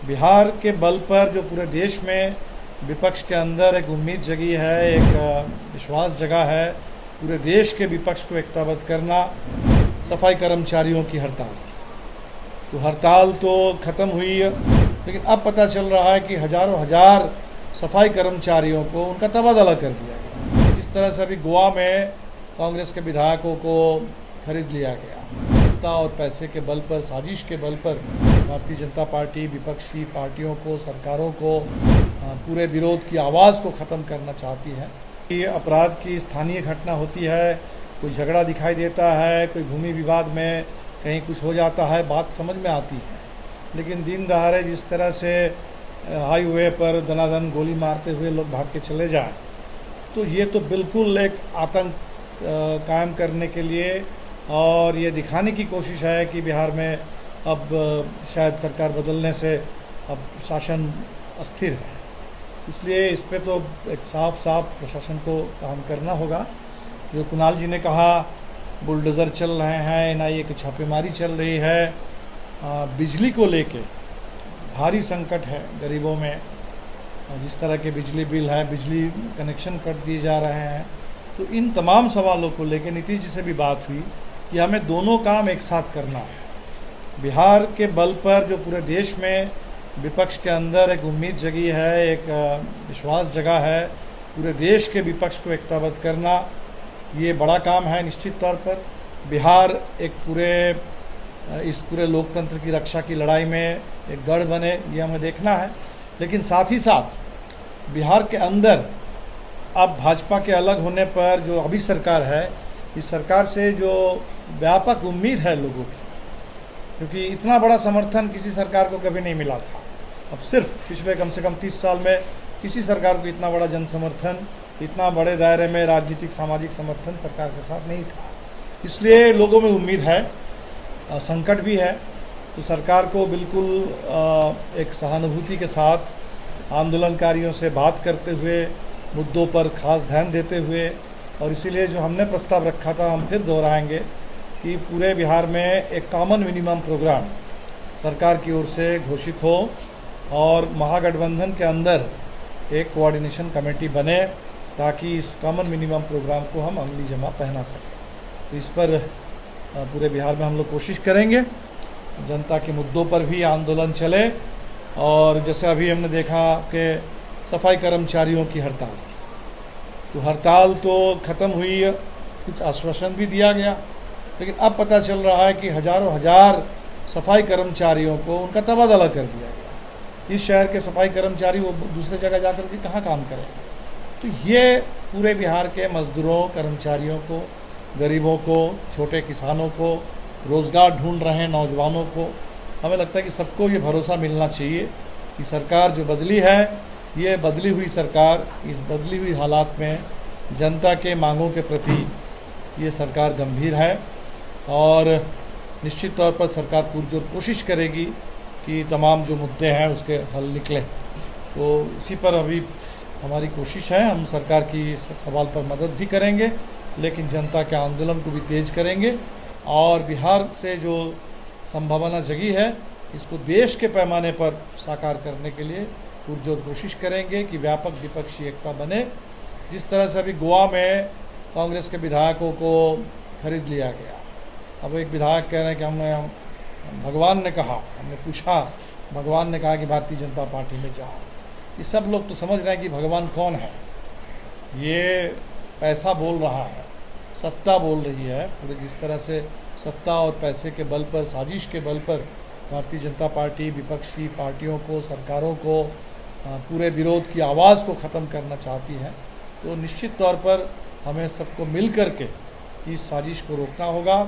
बिहार के बल पर जो पूरे देश में विपक्ष के अंदर एक उम्मीद जगी है, एक विश्वास जगा है, पूरे देश के विपक्ष को एकताबद्ध करना सफाई कर्मचारियों की हड़ताल थी। तो हड़ताल तो ख़त्म हुई, लेकिन अब पता चल रहा है कि हज़ारों हजार सफाई कर्मचारियों को उनका तबादला कर दिया गया। इस तरह से अभी गोवा में कांग्रेस के विधायकों को खरीद लिया गया। सत्ता और पैसे के बल पर, साजिश के बल पर भारतीय जनता पार्टी विपक्षी पार्टियों को, सरकारों को, पूरे विरोध की आवाज़ को ख़त्म करना चाहती है। ये अपराध की स्थानीय घटना होती है, कोई झगड़ा दिखाई देता है, कोई भूमि विवाद में कहीं कुछ हो जाता है, बात समझ में आती है। लेकिन दिन दहाड़े जिस तरह से हाईवे पर दनादन गोली मारते हुए लोग भाग के चले जाएं, तो ये तो बिल्कुल एक आतंक कायम करने के लिए और ये दिखाने की कोशिश है कि बिहार में अब शायद सरकार बदलने से अब शासन अस्थिर है। इसलिए इस पे तो एक साफ प्रशासन को काम करना होगा। जो कुणाल जी ने कहा, बुलडोज़र चल रहे हैं, एनआईए की छापेमारी चल रही है, बिजली को लेके भारी संकट है गरीबों में। जिस तरह के बिजली बिल है, बिजली कनेक्शन कट दिए जा रहे हैं, तो इन तमाम सवालों को लेके नीतीश जी से भी बात हुई कि हमें दोनों काम एक साथ करना है। बिहार के बल पर जो पूरे देश में विपक्ष के अंदर एक उम्मीद जगी है, एक विश्वास जगा है, पूरे देश के विपक्ष को एकताबद्ध करना ये बड़ा काम है। निश्चित तौर पर बिहार एक इस पूरे लोकतंत्र की रक्षा की लड़ाई में एक गढ़ बने, ये हमें देखना है। लेकिन साथ ही साथ बिहार के अंदर अब भाजपा के अलग होने पर जो अभी सरकार है, इस सरकार से जो व्यापक उम्मीद है लोगों की, क्योंकि इतना बड़ा समर्थन किसी सरकार को कभी नहीं मिला था। अब सिर्फ पिछले कम से कम 30 साल में किसी सरकार को इतना बड़ा जन समर्थन, इतना बड़े दायरे में राजनीतिक सामाजिक समर्थन सरकार के साथ नहीं था। इसलिए लोगों में उम्मीद है, संकट भी है, तो सरकार को बिल्कुल एक सहानुभूति के साथ आंदोलनकारियों से बात करते हुए, मुद्दों पर खास ध्यान देते हुए, और इसीलिए जो हमने प्रस्ताव रखा था हम फिर दोहराएंगे कि पूरे बिहार में एक कॉमन मिनिमम प्रोग्राम सरकार की ओर से घोषित हो और महागठबंधन के अंदर एक कोऑर्डिनेशन कमेटी बने, ताकि इस कॉमन मिनिमम प्रोग्राम को हम अमली जमा पहना सकें। तो इस पर पूरे बिहार में हम लोग कोशिश करेंगे, जनता के मुद्दों पर भी आंदोलन चले। और जैसे अभी हमने देखा कि सफाई कर्मचारियों की हड़ताल थी, तो हड़ताल तो ख़त्म हुई, कुछ आश्वासन भी दिया गया, लेकिन अब पता चल रहा है कि हज़ारों हजार सफाई कर्मचारियों को उनका तबादला कर दिया गया। इस शहर के सफाई कर्मचारी वो दूसरे जगह जाकर के कहाँ काम करेंगे? तो ये पूरे बिहार के मजदूरों, कर्मचारियों को, गरीबों को, छोटे किसानों को, रोज़गार ढूंढ रहे नौजवानों को, हमें लगता है कि सबको ये भरोसा मिलना चाहिए कि सरकार जो बदली है, ये बदली हुई सरकार इस बदली हुई हालात में जनता के मांगों के प्रति ये सरकार गंभीर है और निश्चित तौर पर सरकार पुरजोर कोशिश करेगी कि तमाम जो मुद्दे हैं उसके हल निकलें। तो इसी पर अभी हमारी कोशिश है, हम सरकार की इस सवाल पर मदद भी करेंगे, लेकिन जनता के आंदोलन को भी तेज करेंगे और बिहार से जो संभावना जगी है, इसको देश के पैमाने पर साकार करने के लिए पुरजोर कोशिश करेंगे कि व्यापक विपक्षी एकता बने। जिस तरह से अभी गोवा में कांग्रेस के विधायकों को खरीद लिया गया। अब एक विधायक कह रहे हैं कि भगवान ने कहा, हमने पूछा, भगवान ने कहा कि भारतीय जनता पार्टी में जाओ। ये सब लोग तो समझ रहे हैं कि भगवान कौन है। ये पैसा बोल रहा है, सत्ता बोल रही है। पूरे जिस तरह से सत्ता और पैसे के बल पर, साजिश के बल पर भारतीय जनता पार्टी विपक्षी पार्टियों को, सरकारों को, पूरे विरोध की आवाज़ को ख़त्म करना चाहती है, तो निश्चित तौर पर हमें सबको मिल कर के इस साजिश को रोकना होगा,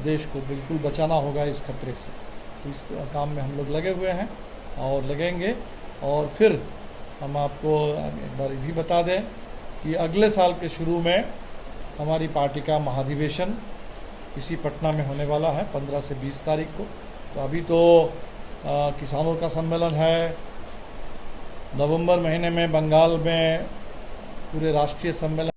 देश को बिल्कुल बचाना होगा इस खतरे से। तो इस काम में हम लोग लगे हुए हैं और लगेंगे। और फिर हम आपको एक बार ये भी बता दें कि अगले साल के शुरू में हमारी पार्टी का महाधिवेशन इसी पटना में होने वाला है 15 से 20 तारीख को। तो अभी तो किसानों का सम्मेलन है, नवंबर महीने में बंगाल में पूरे राष्ट्रीय सम्मेलन